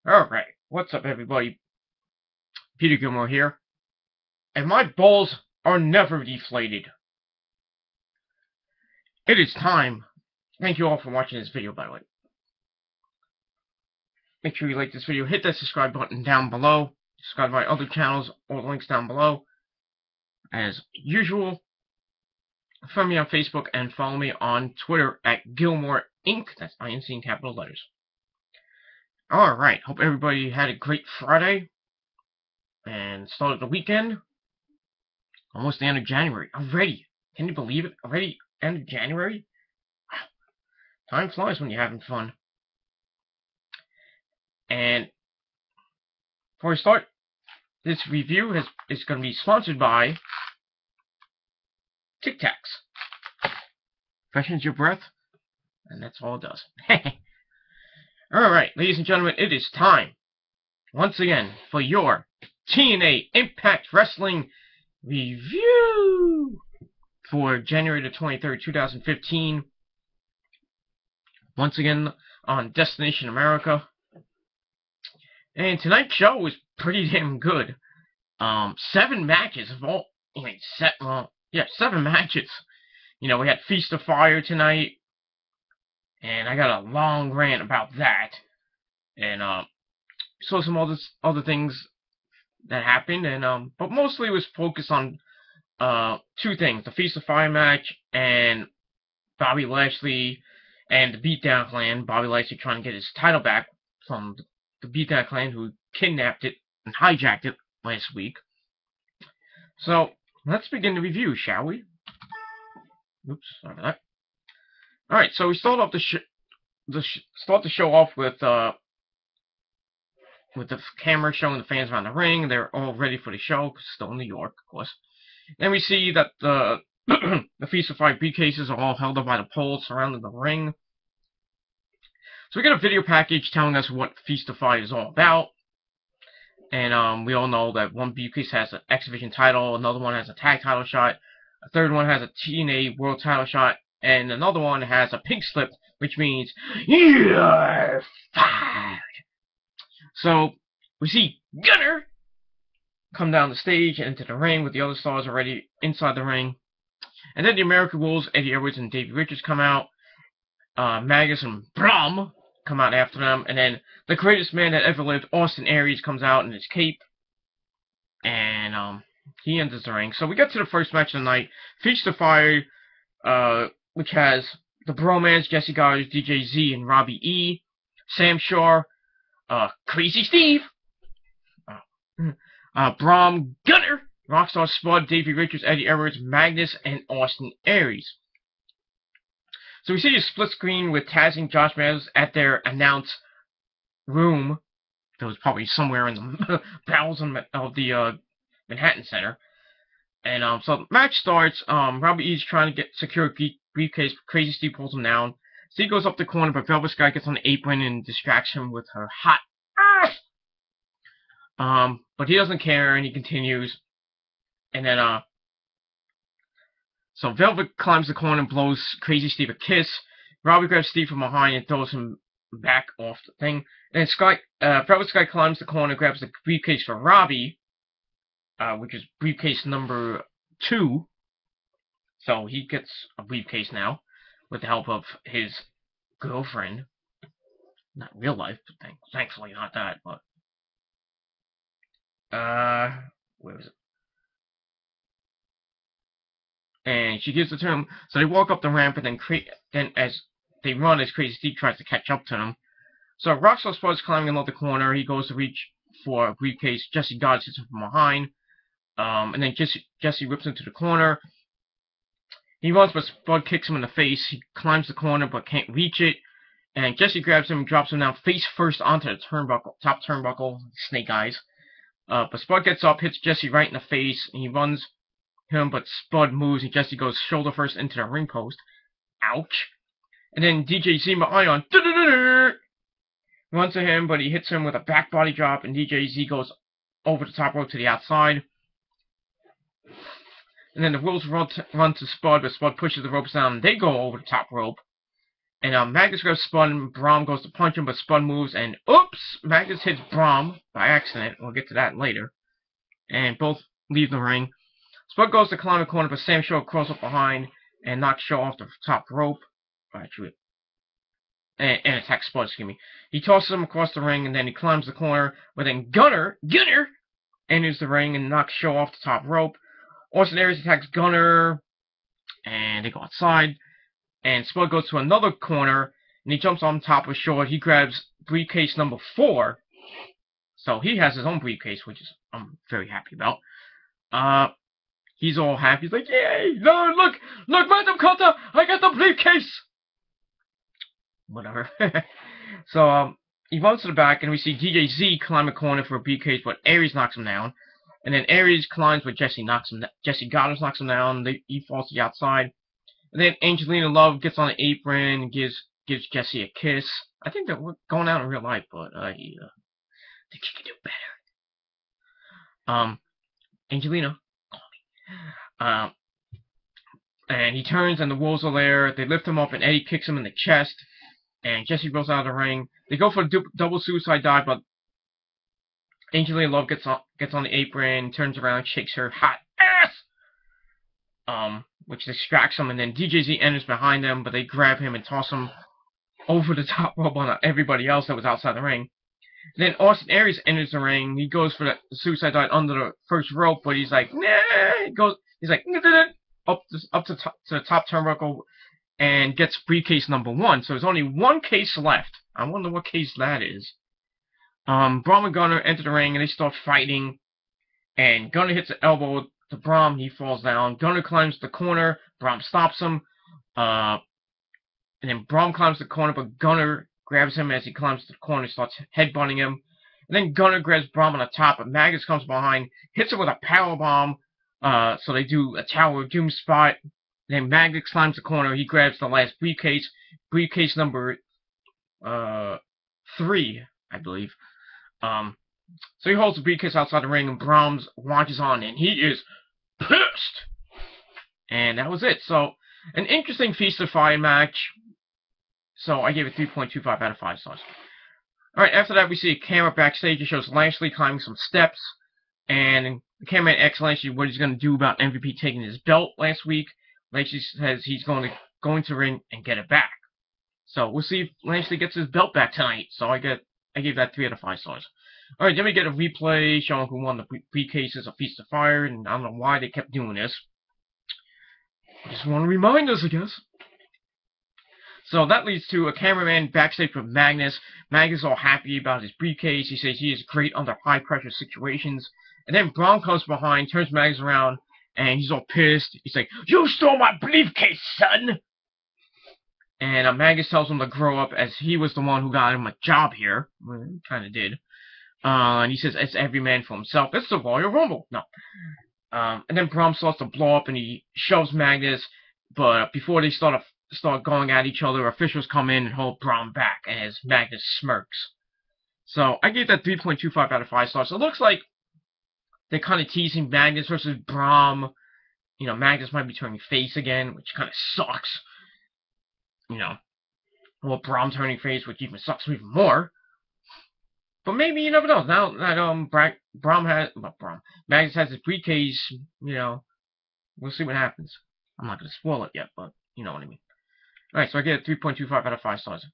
Alright, what's up everybody? Peter Gilmore here. And my balls are never deflated. It is time. Thank you all for watching this video, by the way. Make sure you like this video, hit that subscribe button down below. Subscribe to my other channels, all the links down below. As usual, follow me on Facebook and follow me on Twitter at Gilmore Inc. That's INC in capital letters. Alright, hope everybody had a great Friday. And started the weekend. Almost the end of January. Already. Can you believe it? Already end of January? Wow. Time flies when you're having fun. And before we start, this review is going to be sponsored by Tic Tacs. Freshens your breath, and that's all it does. Alright, ladies and gentlemen, it is time, once again, for your TNA Impact Wrestling review for January the 23rd, 2015. Once again on Destination America. And tonight's show was pretty damn good. 7 matches of all, 7 matches. You know, we had Feast of Fire tonight, and I got a long rant about that. And saw some other things that happened, and but mostly it was focused on 2 things: the Feast of Fire match and Bobby Lashley and the Beatdown Clan. Bobby Lashley trying to get his title back from the Beatdown Clan, who kidnapped it and hijacked it last week. So let's begin the review, shall we? Oops, sorry about that. All right, so we start off start the show off with the camera showing the fans around the ring. They're all ready for the show, because it's still in New York, of course. Then we see that the the Feast of Fire briefcases are all held up by the poles surrounding the ring. So we get a video package telling us what Feast of Fire is all about. And we all know that one briefcase has an X Division title, another one has a tag title shot, a third one has a TNA World title shot, and another one has a pink slip, which means you're fired. So we see Gunner come down the stage and into the ring with the other stars already inside the ring. And then the American Rules, Eddie Edwards and Davey Richards come out. Magus and Brom come out after them. And then the greatest man that ever lived, Austin Aries, comes out in his cape. And he enters the ring. So we get to the first match of the night. Feast of Fire, which has the Bromance, Jesse Gardner, DJ Z, and Robbie E. Sam Shaw, Crazy Steve, Brom, Gunner, Rockstar Spud, Davey Richards, Eddie Edwards, Magnus, and Austin Aries. So we see a split screen with Taz and Josh Meadows at their announce room. That was probably somewhere in the bowels of the Manhattan Center. And so the match starts. Robbie E's trying to secure a briefcase. Crazy Steve pulls him down. Steve goes up the corner, but Velvet Sky gets on the apron and distracts him with her hot ass. But he doesn't care, and he continues. And then, so Velvet climbs the corner and blows Crazy Steve a kiss. Robbie grabs Steve from behind and throws him back off the thing. And then Velvet Sky climbs the corner, grabs the briefcase for Robbie, which is briefcase number 2. So he gets a briefcase now, with the help of his girlfriend. Not real life, but thankfully not that, but where is it? And she gives it to him. So they walk up the ramp, and then as they run, as Crazy Steve tries to catch up to them. So Rockstar Spud's climbing another corner. He goes to reach for a briefcase. Jesse Gardner hits him from behind. And then Jesse rips into the corner. He runs, but Spud kicks him in the face. He climbs the corner, but can't reach it. And Jesse grabs him and drops him down face first onto the top turnbuckle, snake eyes. But Spud gets up, hits Jesse right in the face, and he runs him, but Spud moves, and Jesse goes shoulder first into the ring post. Ouch. And then DJ Zima Ion runs to him, but he hits him with a back body drop, and DJ Z goes over the top rope to the outside. And then the Wolves run to Spud, but Spud pushes the ropes down, and they go over the top rope. And Magnus grabs Spud, and Braum goes to punch him, but Spud moves, and oops! Magnus hits Braum by accident. We'll get to that later. And both leave the ring. Spud goes to climb the corner, but Sam Show crawls up behind and knocks Show off the top rope. Actually, and attacks Spud, excuse me. He tosses him across the ring, and then he climbs the corner, but then Gunner enters the ring and knocks Show off the top rope. Austin Aries attacks Gunner, and they go outside. And Spud goes to another corner, and he jumps on top of Shaw. He grabs briefcase number 4. So he has his own briefcase, which is I'm very happy about. He's all happy. He's like, yay! No, look, Madam Carter, I got the briefcase! Whatever. So, he runs to the back, and we see DJZ climb a corner for a briefcase, but Aries knocks him down. And then Aries climbs, but Jesse Goddard knocks him down. He falls to the outside. And then Angelina Love gets on the apron and gives Jesse a kiss. I think that we're going out in real life, but I think she can do better. Angelina, call me. And he turns and the Wolves are there. They lift him up and Eddie kicks him in the chest. And Jesse rolls out of the ring. They go for a double suicide dive, but Angelina Love gets on the apron, turns around, shakes her hot ass. Which distracts him, and then DJZ enters behind them, but they grab him and toss him over the top rope on everybody else that was outside the ring. And then Austin Aries enters the ring. He goes for the suicide dive under the first rope, but he's like, nah. He's like, up to the top turnbuckle, and gets briefcase number 1. So there's only one case left. I wonder what case that is. Braum and Gunner enter the ring, and they start fighting. And Gunner hits an elbow to Braum. He falls down. Gunner climbs the corner. Braum stops him. And then Braum climbs the corner, but Gunner grabs him as he climbs to the corner and starts headbutting him. And then Gunner grabs Braum on the top, but Magnus comes behind, hits him with a powerbomb. So they do a Tower of Doom spot. Then Magnus climbs the corner. He grabs the last briefcase number 3, I believe. So he holds the briefcase outside the ring, and Braum launches on, and he is pissed. And that was it. So, an interesting Feast of Fire match. So, I gave it 3.25 out of 5 stars. Alright, after that, we see a camera backstage. It shows Lashley climbing some steps. And the cameraman asks Lashley what he's going to do about MVP taking his belt last week. Lashley says he's going to ring and get it back. So, we'll see if Lashley gets his belt back tonight. So, I gave that 3 out of 5 stars. Alright, then we get a replay showing who won the briefcases of Feast of Fire, and I don't know why they kept doing this. I just want to remind us, I guess. So that leads to a cameraman backstage with Magnus. Magnus is all happy about his briefcase. He says he is great under high-pressure situations. And then Braum comes behind, turns Magnus around, and he's all pissed. He's like, "You stole my briefcase, son!" And Magnus tells him to grow up, as he was the one who got him a job here. Well, he kind of did. And he says, it's every man for himself. It's the Royal Rumble. No. And then Braum starts to blow up, and he shoves Magnus. But before they start going at each other, officials come in and hold Braum back as Magnus smirks. So I gave that 3.25 out of 5 stars. So it looks like they're kind of teasing Magnus versus Braum. You know, Magnus might be turning face again, which kind of sucks. You know, well, Braum turning face, which even sucks even more. But maybe, you never know. Now that Magnus has his briefcase, you know, we'll see what happens. I'm not going to spoil it yet, but you know what I mean. Alright, so I get a 3.25 out of 5 stars.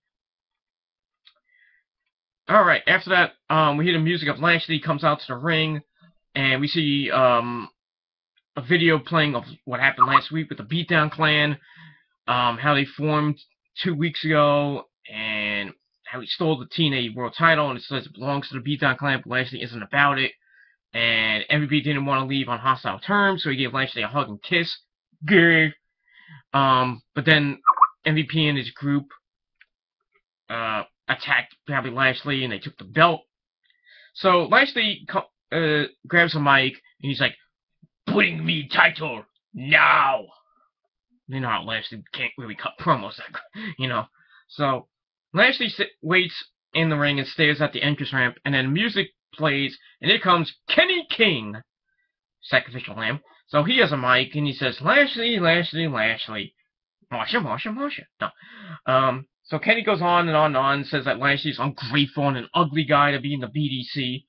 Alright, after that, we hear the music of Lashley comes out to the ring, and we see a video playing of what happened last week with the Beatdown Clan, how they formed 2 weeks ago, and how he stole the TNA World Title, and it says it belongs to the Beatdown Clan, but Lashley isn't about it. And MVP didn't want to leave on hostile terms, so he gave Lashley a hug and kiss. Gay. But then MVP and his group attacked Bobby Lashley, and they took the belt. So Lashley grabs a mic, and he's like, "Bring me title now." You know how Lashley can't really cut promos, you know. So Lashley waits in the ring and stares at the entrance ramp, and then music plays, and here comes Kenny King, Sacrificial Lamb. So he has a mic, and he says, "Lashley, Lashley, Lashley, Marsha, Marsha, Marsha." No. So Kenny goes on and on and on, says that Lashley's ungrateful and an ugly guy to be in the BDC.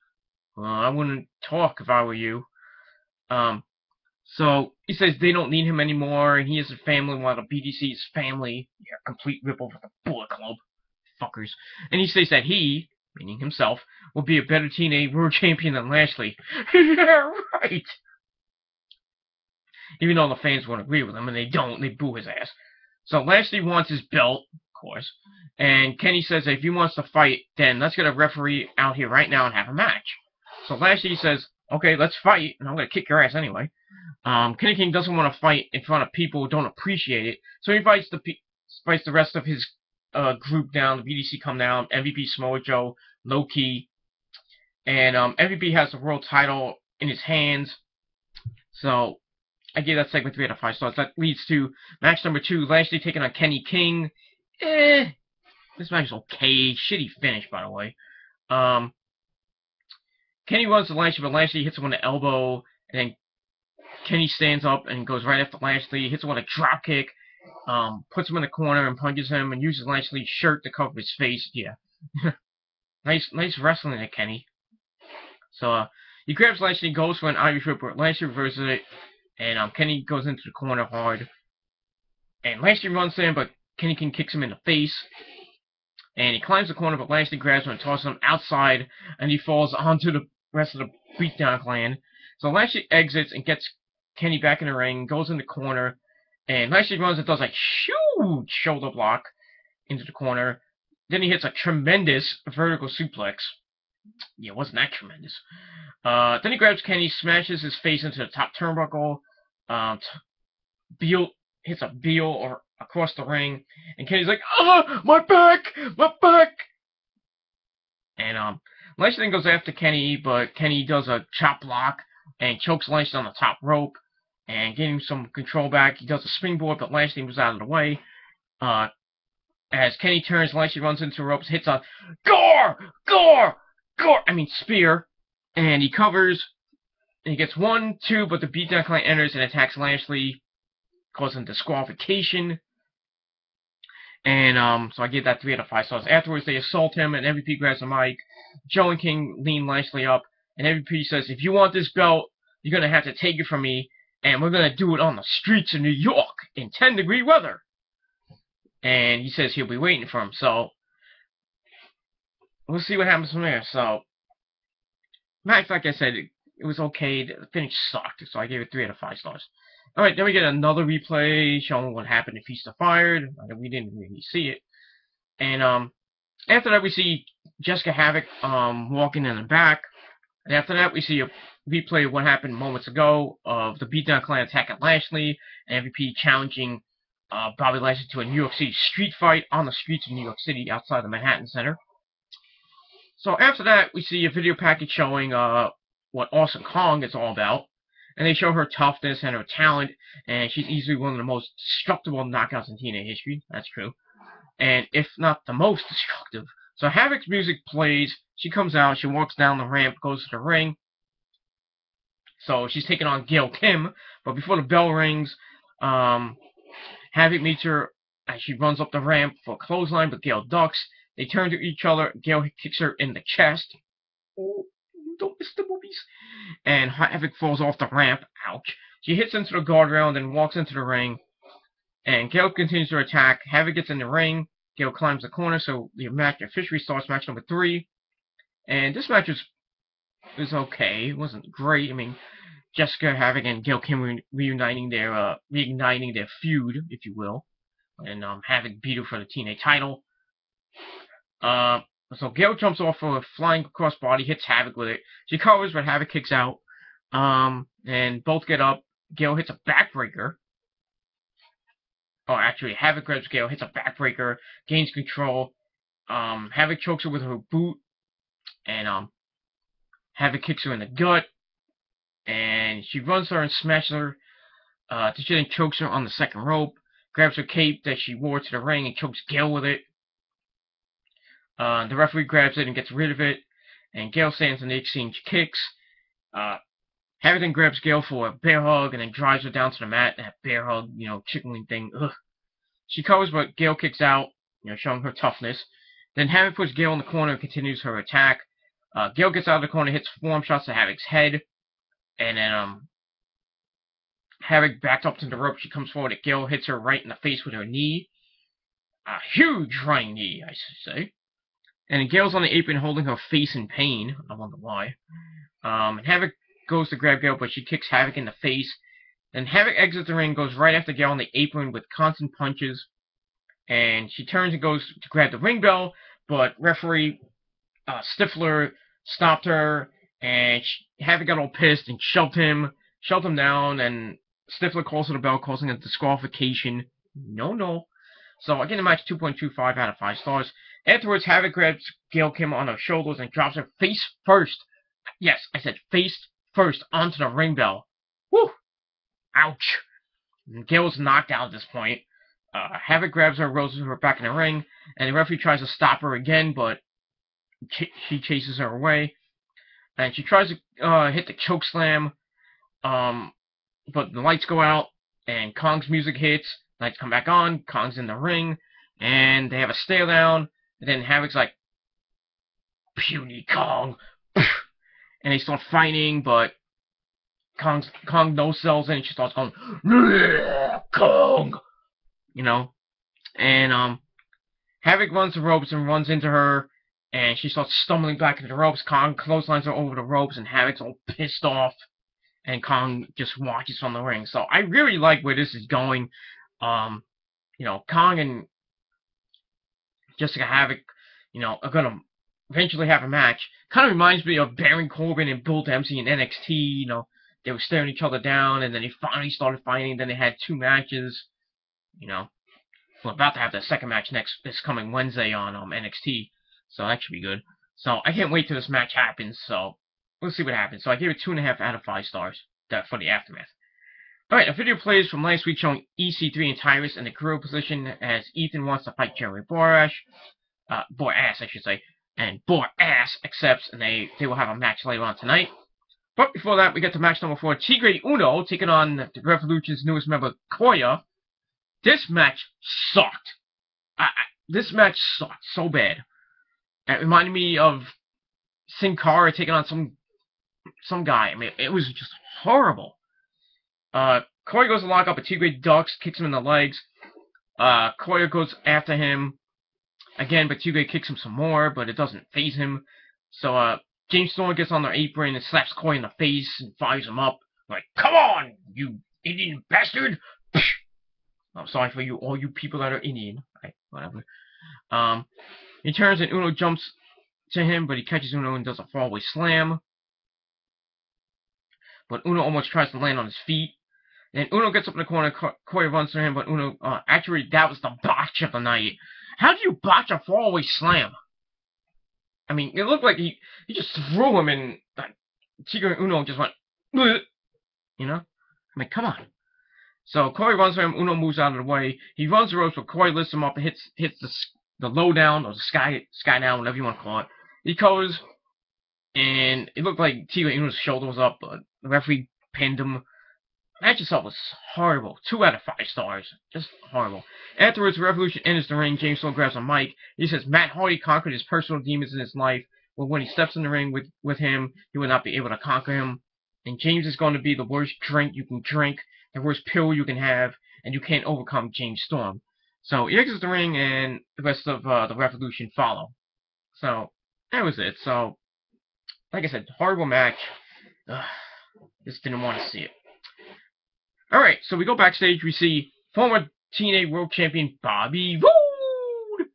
I wouldn't talk if I were you. So he says they don't need him anymore, and he has a family while the BDC is family. Yeah, complete ripple for the Bullet Club. Fuckers. And he says that he, meaning himself, will be a better TNA World Champion than Lashley. Yeah, right! Even though the fans won't agree with him, and they don't, they boo his ass. So Lashley wants his belt, of course, and Kenny says that if he wants to fight, then let's get a referee out here right now and have a match. So Lashley says, okay, let's fight, and I'm going to kick your ass anyway. Kenny King doesn't want to fight in front of people who don't appreciate it, so he invites the rest of his group down. The BDC come down, MVP, Samoa Joe, Low Ki, and MVP has the world title in his hands. So I gave that segment 3 out of 5 stars. That leads to match number 2, Lashley taking on Kenny King. This match is okay. Shitty finish, by the way. Kenny runs to Lashley, but Lashley hits him with an elbow, and then Kenny stands up and goes right after Lashley, hits him with a drop kick, puts him in the corner and punches him, and uses Lashley's shirt to cover his face. Yeah. nice wrestling there, Kenny. So, he grabs Lashley, goes for an Irish Whip, but Lashley reverses it, and Kenny goes into the corner hard. And Lashley runs in, but Kenny King kicks him in the face. And he climbs the corner, but Lashley grabs him and tosses him outside, and he falls onto the rest of the beatdown clan. So Lashley exits and gets Kenny back in the ring, goes in the corner, and Lashley runs and does a huge shoulder block into the corner. Then he hits a tremendous vertical suplex. Yeah, wasn't that tremendous? Then he grabs Kenny, smashes his face into the top turnbuckle. Beal hits a Beal or across the ring, and Kenny's like, "Ah, my back, my back!" And Lashley then goes after Kenny, but Kenny does a chop block and chokes Lashley on the top rope, and getting some control back. He does a springboard, but Lashley moves out of the way. As Kenny turns, Lashley runs into the ropes, hits a spear, and he covers, and he gets 1, 2, but the beatdown clan enters and attacks Lashley, causing disqualification. And so I give that 3 out of 5 stars. Afterwards, they assault him, and MVP grabs the mic. Joe and King lean Lashley up, and MVP says, "If you want this belt, you're gonna have to take it from me, and we're gonna do it on the streets of New York in 10-degree weather." And he says he'll be waiting for him. So we'll see what happens from there. So match, like I said, it was okay. The finish sucked, so I gave it 3 out of 5 stars. Alright, then we get another replay showing what happened if Feast of Fired. We didn't really see it. And after that, we see Jessica Havoc walking in the back. And after that, we see a replay of what happened moments ago of the Beatdown Clan attacking Lashley, and MVP challenging Bobby Lashley to a New York City street fight on the streets of New York City outside the Manhattan Center. So after that, we see a video package showing what Awesome Kong is all about. And they show her toughness and her talent, and she's easily one of the most destructible knockouts in TNA history. That's true. And if not the most destructive. So Havoc's music plays, she comes out, she walks down the ramp, goes to the ring. So she's taking on Gail Kim, but before the bell rings, Havoc meets her as she runs up the ramp for a clothesline, but Gail ducks. They turn to each other, Gail kicks her in the chest. Oh, don't miss the movies. And Havoc falls off the ramp. Ouch. She hits into the guardrail and then walks into the ring. And Gail continues to attack. Havoc gets in the ring. Gail climbs the corner, so the match officially starts match number 3. And this match was okay. It wasn't great. I mean, Jessica Havoc and Gail Kim reuniting their feud, if you will. And Havoc beat her for the TNA title. So Gail jumps off of a flying crossbody, hits Havoc with it. She covers, but Havoc kicks out. And both get up. Gail hits a backbreaker. Oh, actually, Havoc grabs Gail, hits a backbreaker, gains control. Havoc chokes her with her boot. And Havoc kicks her in the gut. And she runs her and smashes her. She then chokes her on the second rope. Grabs her cape that she wore to the ring and chokes Gail with it. The referee grabs it and gets rid of it, and Gail stands in the exchange kicks. Havoc then grabs Gail for a bear hug and then drives her down to the mat. That bear hug, chicken wing thing. Ugh. She covers, but Gail kicks out. showing her toughness. Then Havoc puts Gail in the corner and continues her attack. Gail gets out of the corner, hits forearm shots to Havoc's head, and then Havoc backed up to the rope. She comes forward. Gail hits her right in the face with her knee. A huge running knee, I should say. And Gail's on the apron holding her face in pain. I wonder why. Havoc goes to grab Gail, but she kicks Havoc in the face. Then Havoc exits the ring, goes right after Gail on the apron with constant punches. And she turns and goes to grab the ring bell, but referee Stifler stopped her, and Havoc got all pissed and shoved him down, and Stifler calls for the bell, causing a disqualification. No. So again, the match 2.25 out of 5 stars. Afterwards, Havoc grabs Gail Kim on her shoulders and drops her face first. Yes, I said face first onto the ring bell. Whew! Ouch! And Gail's knocked out at this point. Havoc grabs her, rolls her back in the ring, and the referee tries to stop her again, but she chases her away. And she tries to hit the choke slam, but the lights go out, and Kong's music hits. Lights come back on, Kong's in the ring, and they have a stare down, and then Havoc's like, puny Kong, and they start fighting, but Kong no-sells in, and she starts going, Kong, and Havoc runs the ropes and runs into her, and she starts stumbling back into the ropes. Kong clotheslines her over the ropes, and Havoc's all pissed off, and Kong just watches from the ring. So I really like where this is going. Kong and Jessica Havoc, are gonna eventually have a match. Kind of reminds me of Baron Corbin and Bull Dempsey in NXT. They were staring each other down, and then they finally started fighting. Then they had 2 matches. We're about to have the second match this coming Wednesday on NXT, so that should be good. So I can't wait till this match happens. So we'll see what happens. So I gave it 2.5 out of 5 stars for the aftermath. Alright, a video plays from last week showing EC3 and Tyrus in the career position as Ethan wants to fight Jerry Borash. Borash, I should say. And Borash accepts, and they will have a match later on tonight. But before that, we get to match number 4. Tigre Uno taking on the Revolution's newest member, Koya. This match sucked. This match sucked so bad. It reminded me of Sin Cara taking on some guy. I mean, it was just horrible. Koya goes to lock up, but Tigre ducks, kicks him in the legs. Koya goes after him again, but Tigre kicks him some more, but it doesn't faze him. So, James Storm gets on their apron and slaps Koya in the face and fires him up. Like, come on, you Indian bastard! I'm sorry for all you people that are Indian. Whatever. He turns and Uno jumps to him, but he catches Uno and does a fallaway slam. But Uno almost tries to land on his feet. And Uno gets up in the corner, Koya runs to him, but Uno, actually, that was the botch of the night. How do you botch a fallaway slam? I mean, it looked like he just threw him, and Tigre and Uno just went, bleh, I mean, come on. So Koya runs to him, Uno moves out of the way. He runs the ropes, but Koya lifts him up and hits the low down, or the sky down, whatever you want to call it. He covers, and it looked like Tigre and Uno's shoulder was up, but the referee pinned him. The match itself was horrible. 2 out of 5 stars. Just horrible. Afterwards, Revolution enters the ring. James Storm grabs a mic. He says Matt Hardy conquered his personal demons in his life, but when he steps in the ring with him, he will not be able to conquer him. And James is going to be the worst drink you can drink, the worst pill you can have, and you can't overcome James Storm. So he exits the ring, and the rest of the Revolution follow. So that was it. So, like I said, horrible match. Just didn't want to see it. Alright, so we go backstage, we see former TNA World Champion Bobby Roode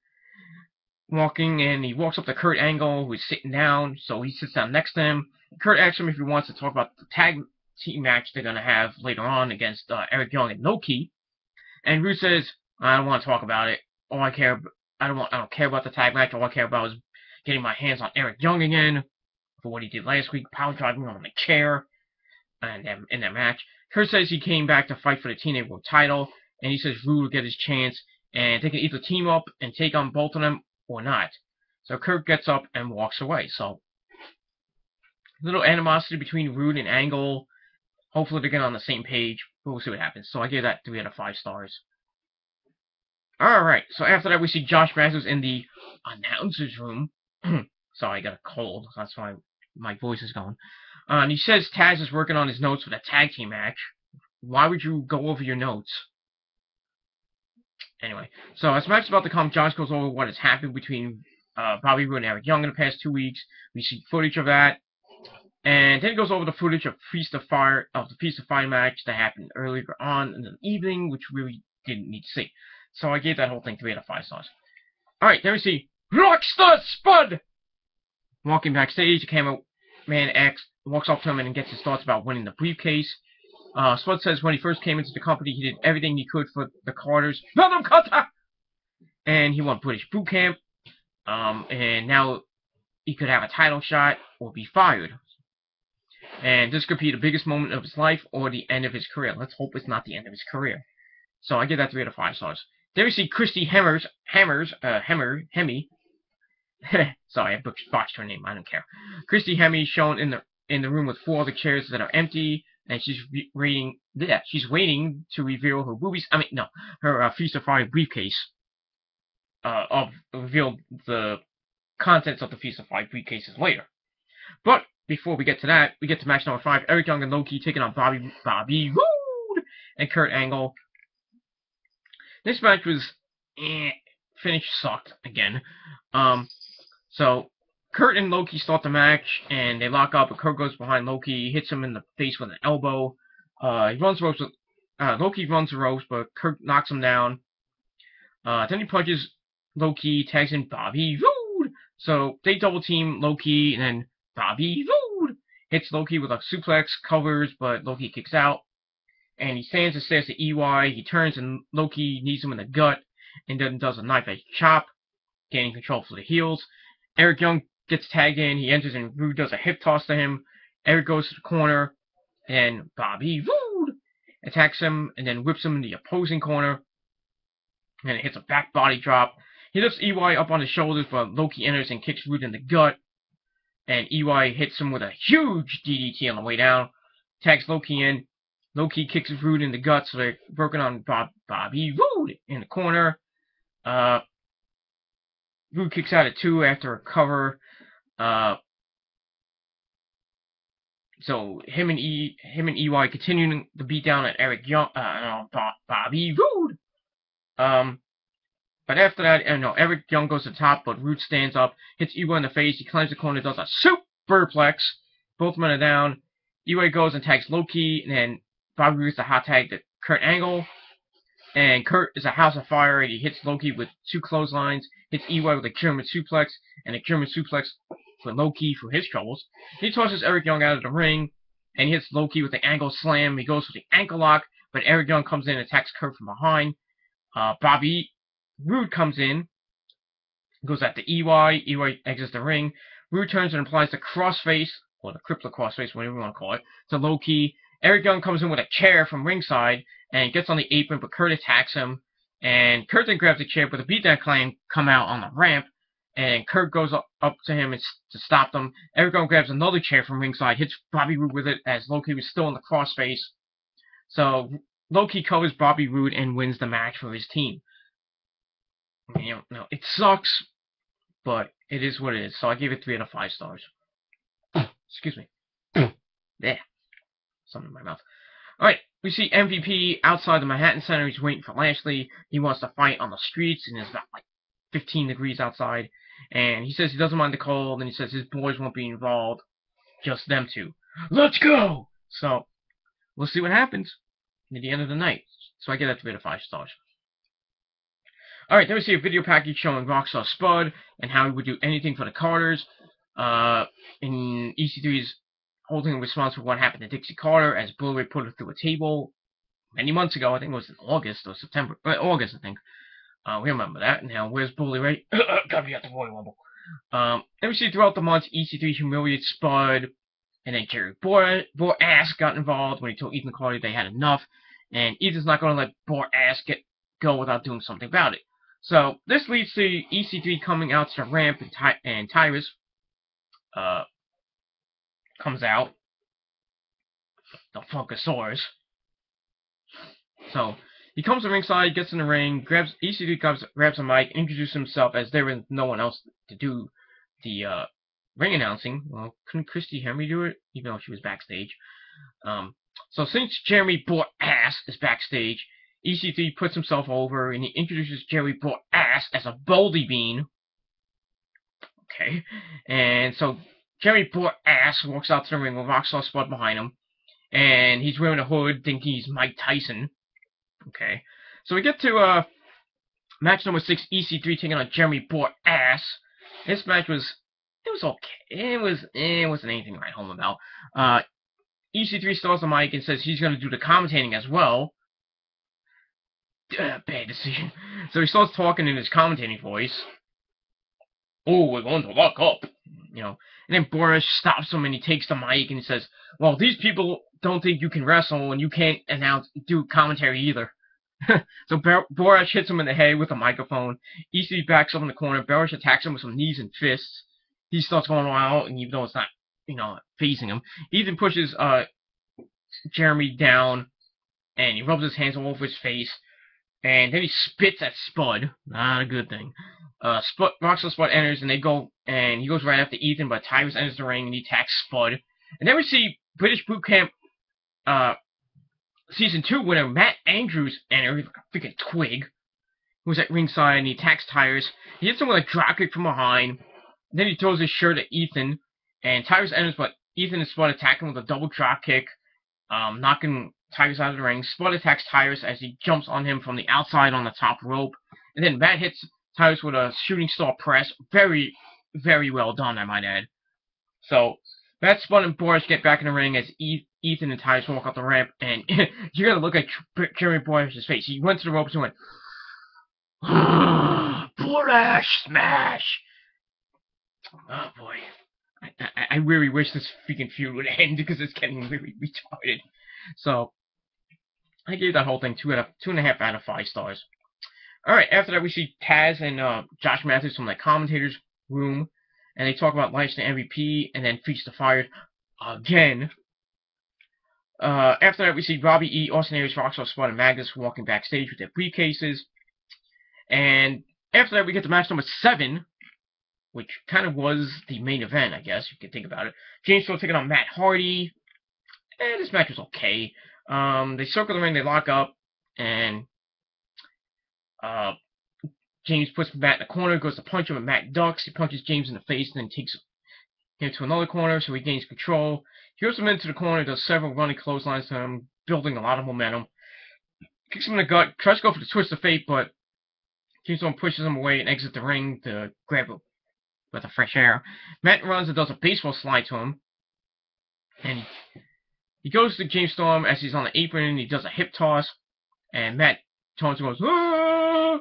walking, and he walks up to Kurt Angle, who is sitting down, so he sits down next to him. Kurt asks him if he wants to talk about the tag team match they're going to have later on against Eric Young and Loki. And Roode says, I don't want to talk about it. I don't care about the tag match. All I care about is getting my hands on Eric Young again for what he did last week, power driving him on the chair and in that match. Kurt says he came back to fight for the TNA World title, and he says Roode will get his chance, and they can either team up and take on both of them or not. So Kurt gets up and walks away. So, a little animosity between Roode and Angle. Hopefully they get on the same page, but we'll see what happens. So I gave that 3 out of 5 stars. Alright, so after that we see Josh Matthews in the announcer's room. Sorry, I got a cold. That's why my voice is going. And he says Taz is working on his notes for the tag team match. Why would you go over your notes? Anyway, so as match is about to come, Josh goes over what has happened between Bobby Roode and Eric Young in the past 2 weeks. We see footage of that. And then he goes over the footage of the Feast of Fire match that happened earlier on in the evening, which we really didn't need to see. So I gave that whole thing 3 out of 5 stars. Alright, then we see Rockstar Spud! Walking backstage, the cameraman walks up to him and gets his thoughts about winning the briefcase. Spud says when he first came into the company, he did everything he could for the Carters. And he won British Boot Camp. And now he could have a title shot or be fired. And this could be the biggest moment of his life or the end of his career. Let's hope it's not the end of his career. So I give that 3 out of 5 stars. Then we see Christy Hemme. Sorry, I botched her name. I don't care. Christy Hemme shown in the room with 4 other chairs that are empty, and she's waiting to reveal her boobies. Her Feast of Fire briefcase. Reveal the contents of the Feast of Fire briefcases later. But before we get to that, we get to match number 5. Eric Young and Low Ki taking on Bobby Roode and Kurt Angle. This match was finish sucked again. So Kurt and Low Ki start the match and they lock up, but Kurt goes behind Low Ki, hits him in the face with an elbow. He runs the ropes. Low Ki runs the ropes, but Kurt knocks him down. Then he punches Low Ki, tags in Bobby Roode. So they double team Low Ki, and then Bobby Roode hits Low Ki with a suplex, covers, but Low Ki kicks out. And he stands and stares at EY. He turns and Low Ki knees him in the gut and then does a knife edge chop, gaining control for the heels. Eric Young gets tagged in. He enters and Roode does a hip toss to him. Eric goes to the corner and Bobby Roode attacks him and then whips him in the opposing corner. And it hits a back body drop. He lifts EY up on his shoulders, but Low Ki enters and kicks Roode in the gut. And EY hits him with a huge DDT on the way down. Tags Low Ki in. Low Ki kicks Roode in the gut, so they're working on Bobby Roode in the corner. Roode kicks out at 2 after a cover. So him and EY continuing the beatdown at Eric Young, Bobby Roode. But after that, Eric Young goes to the top, but Roode stands up, hits EY in the face. He climbs the corner, does a superplex. Both men are down. EY goes and tags Low Ki, and then Bobby Roode's a hot tag to Kurt Angle. And Kurt is a house of fire, and he hits Low Ki with 2 clotheslines, hits EY with a German suplex, and a German suplex for Low Ki for his troubles. He tosses Eric Young out of the ring, and he hits Low Ki with the angle slam. He goes for the ankle lock, but Eric Young comes in and attacks Kurt from behind. Bobby Roode comes in, goes after EY. EY exits the ring. Roode turns and applies the crossface, or the crippler crossface, whatever you want to call it, to Low Ki. Eric Young comes in with a chair from ringside and gets on the apron, but Kurt attacks him. And Kurt then grabs the chair, but the beatdown clan come out on the ramp, and Kurt goes up to him to stop them. Eric Young grabs another chair from ringside, hits Bobby Roode with it as Low Ki was still in the crossface. So Low Ki covers Bobby Roode and wins the match for his team. It sucks, but it is what it is. So I gave it 3 out of 5 stars. Excuse me. There. Something in my mouth. Alright, we see MVP outside the Manhattan Center. He's waiting for Lashley. He wants to fight on the streets, and it's about like 15 degrees outside. And he says he doesn't mind the cold, and he says his boys won't be involved. Just them two. Let's go! So, we'll see what happens at the end of the night. So I give that 3 out of 5 stars. Alright, then we see a video package showing Rockstar Spud and how he would do anything for the Carters. In EC3's holding responsible for what happened to Dixie Carter as Bully Ray put her through a table many months ago. I think it was in August or September. August, I think. We remember that. Now, where's Bully Ray? Gotta be at the Royal Rumble. Then we see throughout the months, EC3 humiliated Spud, and then Jerry Borass got involved when he told Ethan Carter they had enough, and Ethan's not going to let Borass go without doing something about it. So, this leads to EC3 coming out to the ramp, and Tyrus comes out, the Funkasaurus. So, He comes to ringside, gets in the ring, grabs EC3 grabs a mic, introduces himself as there was no one else to do the ring announcing. Well, couldn't Christy Henry do it, even though she was backstage? So since Jeremy Borass is backstage, EC3 puts himself over and he introduces Jeremy Borass as a Baldy Bean. Okay, and so Jeremy Borass walks out to the ring with Rockstar Spud behind him, and he's wearing a hood, think he's Mike Tyson. Okay, so we get to match number 6, EC3 taking on Jeremy Borass. This match was okay. It wasn't anything to write home about. EC3 starts the mic and says he's going to do the commentating as well. Bad decision. So he starts talking in his commentating voice. Oh, we're going to lock up. You know. And then Borash stops him and he takes the mic and he says, well, these people don't think you can wrestle and you can't do commentary either. So Borash hits him in the head with a microphone. EC backs up in the corner. Borash attacks him with some knees and fists. He starts going out, and even though it's not, facing him, Ethan pushes Jeremy down, and he rubs his hands all over his face, and then he spits at Spud. Not a good thing. Rockstar Spud enters, and he goes right after Ethan, but Tyrus enters the ring, and he attacks Spud. And then we see British Boot Camp Season 2 winner Matt Andrews enter, like a freaking twig, who's at ringside, and he attacks Tyrus. He hits him with a dropkick from behind. Then he throws his shirt at Ethan, and Tyrus enters, but Ethan and Spud attack him with a double dropkick, knocking Tyrus out of the ring. Spud attacks Tyrus as he jumps on him from the outside on the top rope. And then Matt hits Tyrus with a shooting star press. Very, very well done, I might add. So, Matt, Spud, and Borash get back in the ring as Ethan and Tyrus walk up the ramp, and you're going to look at Jeremy Borash's face. He went to the ropes and went, Borash smash! Oh boy. I really wish this freaking feud would end because it's getting really retarded. So, I gave that whole thing 2.5 out of 5 stars. Alright, after that we see Taz and Josh Matthews from the commentator's room, and they talk about Life's the MVP, and then Feast the Fired again. After that we see Robbie E., Austin Aries, Rockstar Spud, and Magnus walking backstage with their briefcases. And after that we get to match number 7, which kind of was the main event, I guess, you can think about it. James Storm taking on Matt Hardy. This match was okay. They circle the ring, they lock up, and James puts Matt in the corner, goes to punch him, and Matt ducks. He punches James in the face, and then takes him to another corner, so he gains control. He throws him into the corner, does several running clotheslines to him, building a lot of momentum. Kicks him in the gut, tries to go for the twist of fate, but James Storm pushes him away and exits the ring to grab him with a fresh air. Matt runs and does a baseball slide to him. And he goes to James Storm as he's on the apron and he does a hip toss. And Matt taunts and goes, ah!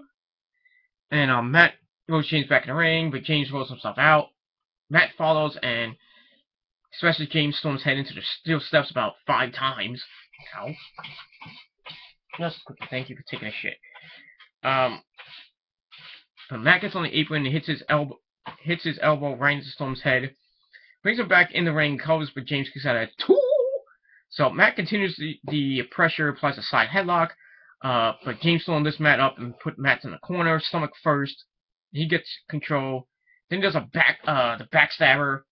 And Matt throws James back in the ring, but James rolls himself out. Matt follows and smashes James Storm's head into the steel steps about 5 times. Ow. Just quickly, thank you for taking a shit. But Matt gets on the apron and hits his elbow right into Storm's head. Brings him back in the ring, covers, but James kicks out at 2. So Matt continues the pressure, applies a side headlock. But James Storm lifts Matt up and put Matt in the corner, stomach first. He gets control. Then he does the backstabber.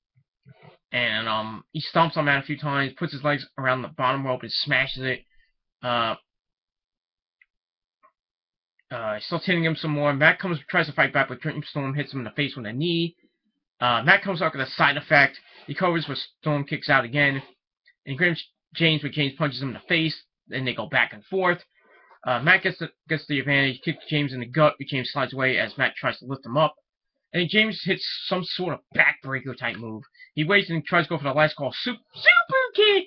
And he stomps on Matt a few times, puts his legs around the bottom rope and smashes it. He starts hitting him some more. Matt tries to fight back, but James Storm hits him in the face with a knee. Matt comes out with a side effect. He covers, but Storm kicks out again. And he grabs James, but James punches him in the face. Then they go back and forth. Matt gets the advantage, kicks James in the gut, but James slides away as Matt tries to lift him up. And then James hits some sort of backbreaker type move. He waits and tries to go for the last call super kick.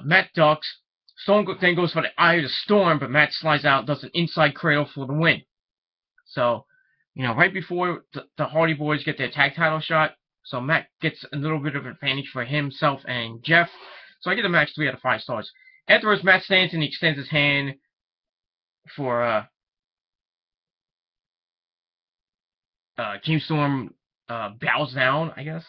Matt ducks. Storm then goes for the Eye of the Storm, but Matt slides out, does an inside cradle for the win. So, right before the Hardy Boys get their tag title shot, so Matt gets a little bit of advantage for himself and Jeff. So I give the match 3 out of 5 stars. Afterwards, Matt stands and he extends his hand for James Storm bows down, I guess.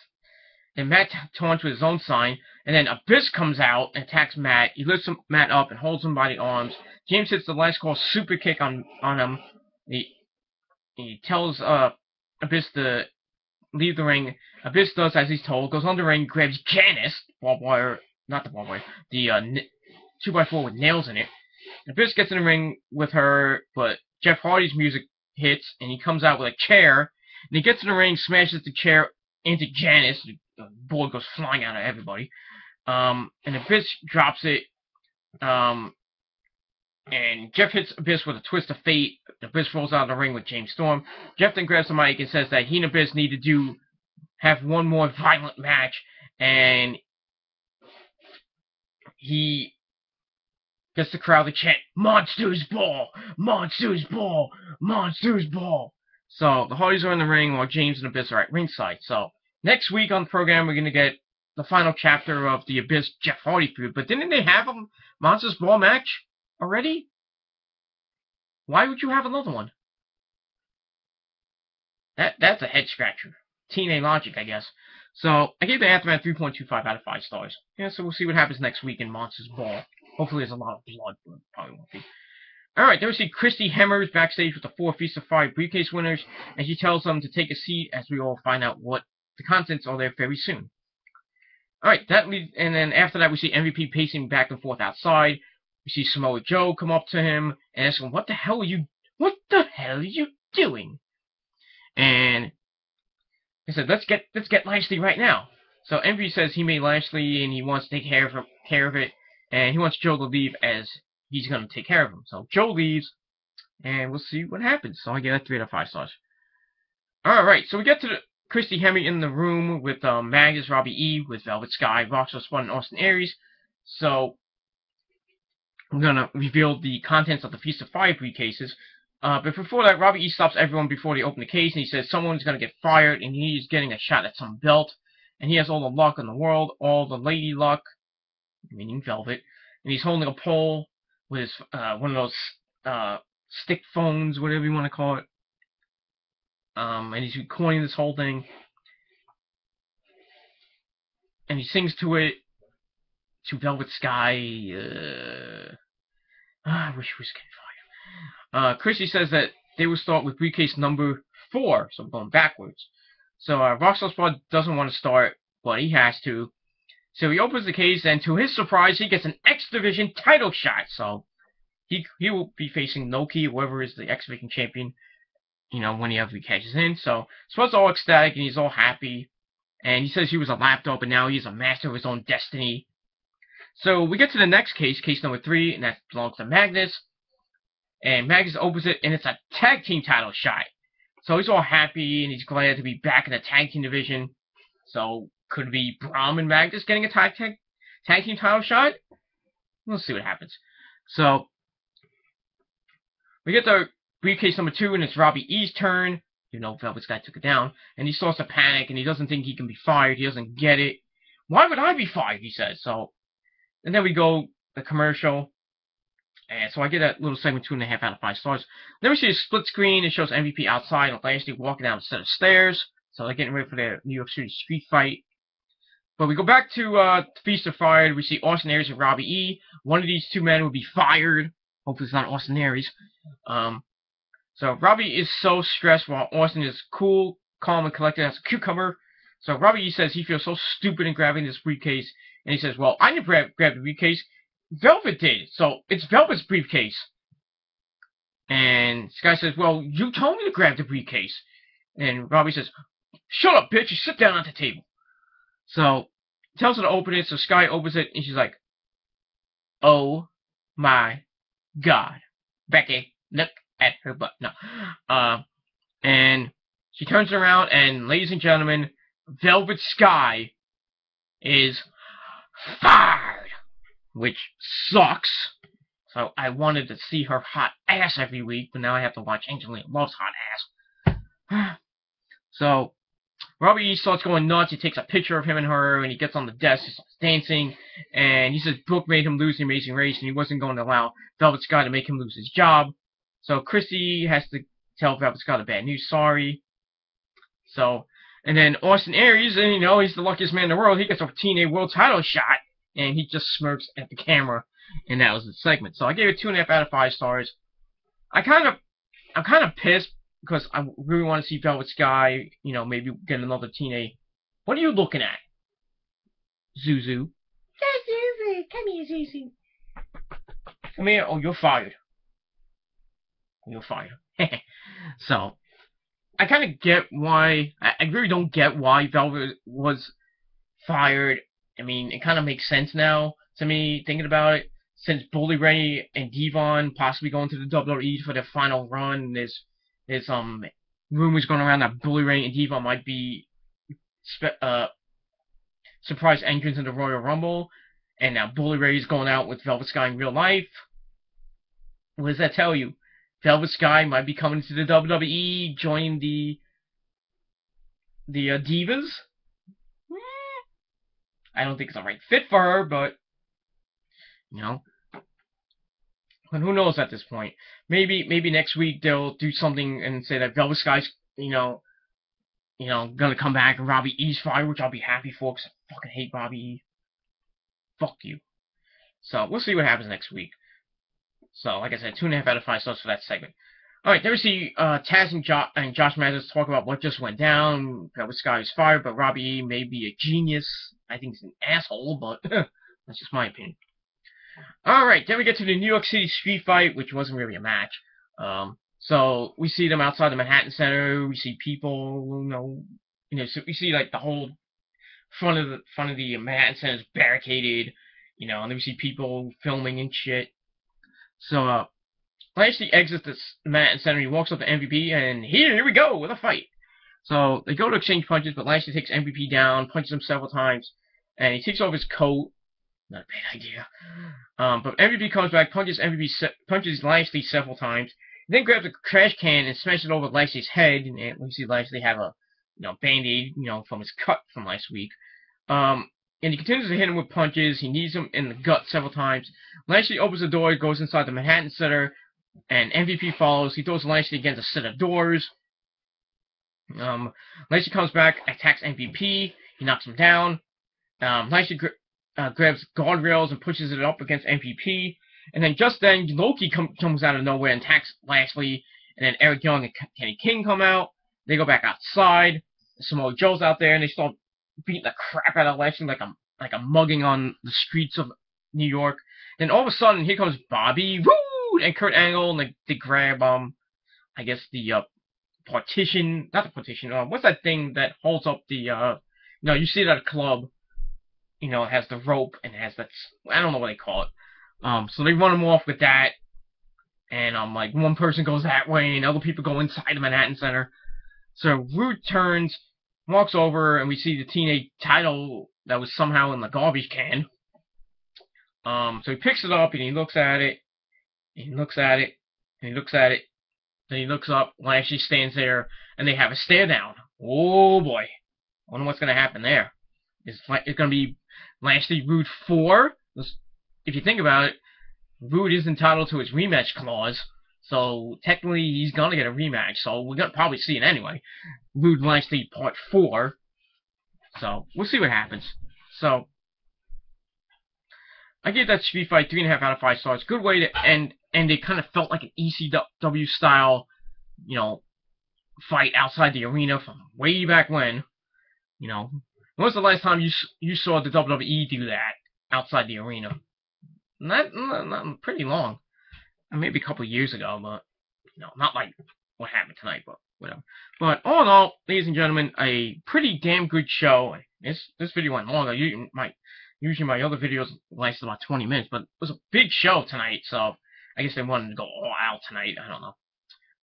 and Matt taunts with his own sign, and then Abyss comes out and attacks Matt. He lifts Matt up and holds him by the arms. James hits the last call super kick on him. He tells Abyss to leave the ring. Abyss does as he's told, goes on the ring, grabs Janice, barbed wire, not the barbed wire, the 2x4 with nails in it. Abyss gets in the ring with her, but Jeff Hardy's music hits, and he comes out with a chair, and he gets in the ring, smashes the chair into Janice. The board goes flying out of everybody. And Abyss drops it, and Jeff hits Abyss with a twist of fate. Abyss rolls out of the ring with James Storm. Jeff then grabs the mic and says that he and Abyss need to have one more violent match, and he gets the crowd to chant, "Monsters Ball! Monsters Ball! Monsters Ball!" So the Hardys are in the ring while James and Abyss are at ringside. So next week on the program, we're going to get the final chapter of the Abyss Jeff Hardy feud. But didn't they have a Monsters Ball match already? Why would you have another one? That's a head scratcher. TNA logic, I guess. So I gave the Aftermath 3.25 out of 5 stars. Yeah, so we'll see what happens next week in Monsters Ball. Hopefully there's a lot of blood, but probably won't be. Alright, then we see Christy Hemmers backstage with the 4 Feast of Fire briefcase winners, and she tells them to take a seat as we all find out what the contents are there very soon. Alright, and then after that we see MVP pacing back and forth outside. We see Samoa Joe come up to him and ask him, what the hell are you doing? And he said, let's get Lashley right now. So MVP says he made Lashley and he wants to take care of it, and he wants Joe to leave as he's going to take care of him. So Joe leaves, and we'll see what happens. So I give that 3 out of 5 stars. Alright, so we get to Christy Hemme in the room with Magnus, Robbie E, with Velvet Sky, Rockstar Spud, and Austin Aries. So I'm going to reveal the contents of the Feast of Fire briefcases. But before that, Robbie E stops everyone before they open the case, and he says someone's going to get fired, and he's getting a shot at some belt. And he has all the luck in the world, all the lady luck, meaning Velvet. And he's holding a pole with his, one of those stick phones, whatever you want to call it. And he's recording this whole thing. And he sings to it, to Velvet Sky. I wish we was getting fired. Chrissy says that they will start with briefcase number 4, so we're going backwards. So Rockstar Spud doesn't want to start, but he has to. So he opens the case, and to his surprise, he gets an X Division title shot. So he will be facing Loki, whoever is the X Division champion, you know, when he ever catches in. So Spud's all ecstatic, and he's all happy. And he says he was a lapdog, but now he's a master of his own destiny. So we get to the next case, case number 3, and that belongs to Magnus. And Magnus opens it, and it's a tag team title shot. So he's all happy, and he's glad to be back in the tag team division. So could it be Braun and Magnus getting a tag team title shot? We'll see what happens. So we get to briefcase number 2, and it's Robbie E's turn. You know, Velvet Sky took it down, and he starts to panic, and he doesn't think he can be fired. He doesn't get it. Why would I be fired? He says. So, and then we go the commercial. And so I get that little segment 2.5 out of 5 stars. Then we see a split screen. It shows MVP outside and Lashley walking down a set of stairs. So they're getting ready for their New York City street fight. But we go back to Feast of Fire. We see Austin Aries and Robbie E. One of these 2 men will be fired. Hopefully it's not Austin Aries. So Robbie is so stressed while Austin is cool, calm, and collected as a cucumber. So Robbie E says he feels so stupid in grabbing this briefcase. And he says, well, I didn't grab the briefcase. Velvet did, so it's Velvet's briefcase. And Sky says, well, you told me to grab the briefcase. And Robbie says, shut up, bitch, you sit down at the table. So, tells her to open it, so Sky opens it, and she's like, oh my god. Becky, look at her butt. No. And she turns around, and ladies and gentlemen, Velvet Sky is fired. Which sucks. So I wanted to see her hot ass every week, but now I have to watch Angelina Love's hot ass. So Robbie E starts going nuts. He takes a picture of him and her, and he gets on the desk, he starts dancing, and he says Brooke made him lose the Amazing Race, and he wasn't going to allow Velvet Sky to make him lose his job. So Chrissy has to tell Velvet Sky the bad news, sorry. So And then Austin Aries, and he's the luckiest man in the world. He gets a TNA World Title shot, and he just smirks at the camera, and that was the segment. So I gave it 2.5 out of 5 stars. I'm kind of pissed because I really want to see Velvet Sky, maybe get another TNA. What are you looking at, Zuzu? Yes, Zuzu. Come here, Zuzu. Come here. Oh, you're fired. You're fired. So, I kind of get why. I really don't get why Velvet was fired. I mean, it kind of makes sense now to me, thinking about it. Since Bully Ray and Devon possibly going to the WWE for their final run, there's rumors going around that Bully Ray and Devon might be surprise entrants in the Royal Rumble, and now Bully Ray is going out with Velvet Sky in real life. What does that tell you? Velvet Sky might be coming to the WWE, joining the Divas. I don't think it's the right fit for her, but but who knows at this point? Maybe next week they'll do something and say that Velvet Sky's gonna come back and Robbie E's fired, which I'll be happy for because I fucking hate Bobby E. Fuck you. So we'll see what happens next week. So like I said, 2.5 out of 5 stars for that segment. Alright, then we see Taz and Josh Mathers talk about what just went down. Velvet Sky is fired, but Robbie E may be a genius. I think he's an asshole, but that's just my opinion. Alright, then we get to the New York City street fight, which wasn't really a match. So we see them outside the Manhattan Center. We see people, so we see like the whole front of the Manhattan Center is barricaded, and then we see people filming and shit. So Lashley exits the Manhattan Center. He walks up to MVP, and here we go with a fight. So they go to exchange punches, but Lashley takes MVP down, punches him several times, and he takes off his coat. Not a bad idea. But MVP comes back, punches Lashley several times, then grabs a trash can and smashes it over Lashley's head, and we see Lashley have a band-aid, from his cut from last week. And he continues to hit him with punches. He knees him in the gut several times. Lashley opens the door, goes inside the Manhattan Center, and MVP follows. He throws Lashley against a set of doors. Lashley comes back, attacks MVP. He knocks him down. Lashley grabs guardrails and pushes it up against MVP. And then just then, Loki comes out of nowhere and attacks Lashley. And then Eric Young and Kenny King come out. They go back outside. Samoa Joe's out there, and they start beating the crap out of Lashley like a mugging on the streets of New York. Then all of a sudden, here comes Bobby Roode and Kurt Angle, and they grab I guess the partition, not the partition. What's that thing that holds up the you see it at a club. It has the rope and it has that. I don't know what they call it. So they run him off with that, and like one person goes that way, and other people go inside the Manhattan Center. So Roode turns, walks over, and we see the TNA title that was somehow in the garbage can. So he picks it up and he looks at it. And he looks at it. And he looks at it. Then he looks up. Lashley stands there, and they have a stare down. Oh boy! I wonder what's gonna happen there. It's gonna be Lashley Roode 4. If you think about it, Roode is entitled to his rematch clause. So technically, he's gonna get a rematch. So we're gonna probably see it anyway. Roode Lashley Part 4. So we'll see what happens. So I gave that street fight 3.5 out of 5 stars. Good way to end. And it kind of felt like an ECW style, fight outside the arena from way back when. When was the last time you saw the WWE do that outside the arena? Not pretty long. Maybe a couple of years ago, but not like what happened tonight, but whatever. But all in all, ladies and gentlemen, a pretty damn good show. This video went longer. Usually my other videos last about 20 minutes, but it was a big show tonight, so I guess they wanted to go all out tonight. I don't know.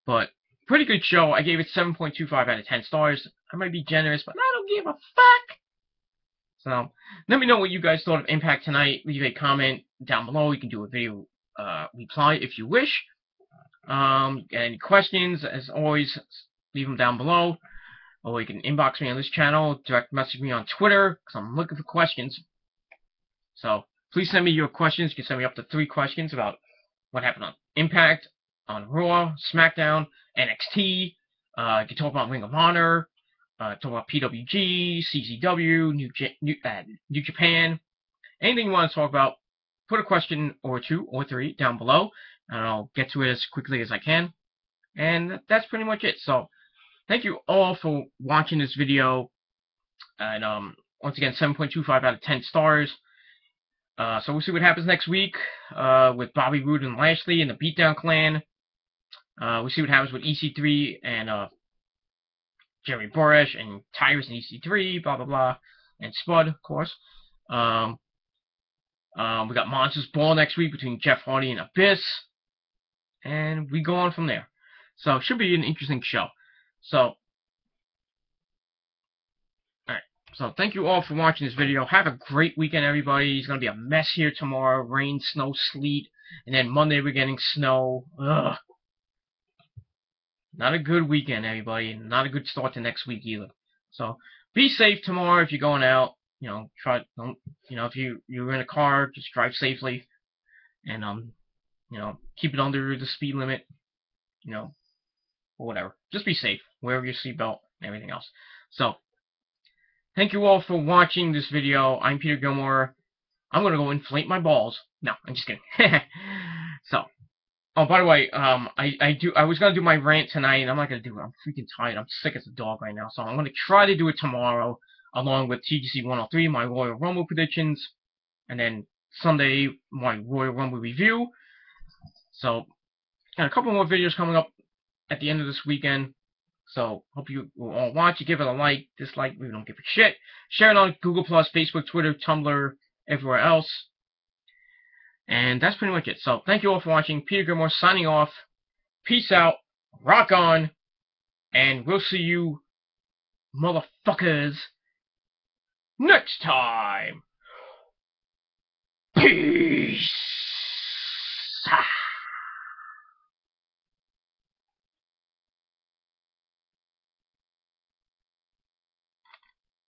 But pretty good show. I gave it 7.25 out of 10 stars. I might be generous, but I don't give a fuck. So let me know what you guys thought of Impact tonight. Leave a comment down below. You can do a video reply if you wish. Any questions, as always, leave them down below. Or you can inbox me on this channel. Direct message me on Twitter, because I'm looking for questions. So please send me your questions. You can send me up to 3 questions about what happened on Impact, on Raw, SmackDown, NXT. You can talk about Ring of Honor. talk about PWG, CZW, New Japan. Anything you want to talk about, put a question or two or three down below, and I'll get to it as quickly as I can. And that's pretty much it. So, thank you all for watching this video. And once again, 7.25 out of 10 stars. So we'll see what happens next week with Bobby Roode and Lashley and the Beatdown Clan. We'll see what happens with EC3 and Jerry Borash and Tyrus and EC3, blah blah blah, and Spud, of course. We got Monsters Ball next week between Jeff Hardy and Abyss, and we go on from there. So it should be an interesting show. So, alright. So thank you all for watching this video. Have a great weekend, everybody. It's gonna be a mess here tomorrow. Rain, snow, sleet, and then Monday we're getting snow. Ugh. Not a good weekend, everybody. Not a good start to next week either. So be safe tomorrow if you're going out. You know, if you're in a car, just drive safely, and you know, keep it under the speed limit. You know, or whatever. Just be safe. Wear your seatbelt and everything else. So thank you all for watching this video. I'm Peter Gilmore. I'm gonna go inflate my balls. No, I'm just kidding. So. Oh, by the way, I was gonna do my rant tonight, and I'm not gonna do it. I'm freaking tired. I'm sick as a dog right now, so I'm gonna try to do it tomorrow, along with TGC 103, my Royal Rumble predictions, and then Sunday my Royal Rumble review. So, got a couple more videos coming up at the end of this weekend. So, hope you will all watch. You give it a like, dislike, we don't give a shit. Share it on Google+, Facebook, Twitter, Tumblr, everywhere else. And that's pretty much it. So, thank you all for watching. Peter Gilmore signing off. Peace out. Rock on. And we'll see you, motherfuckers, next time. Peace.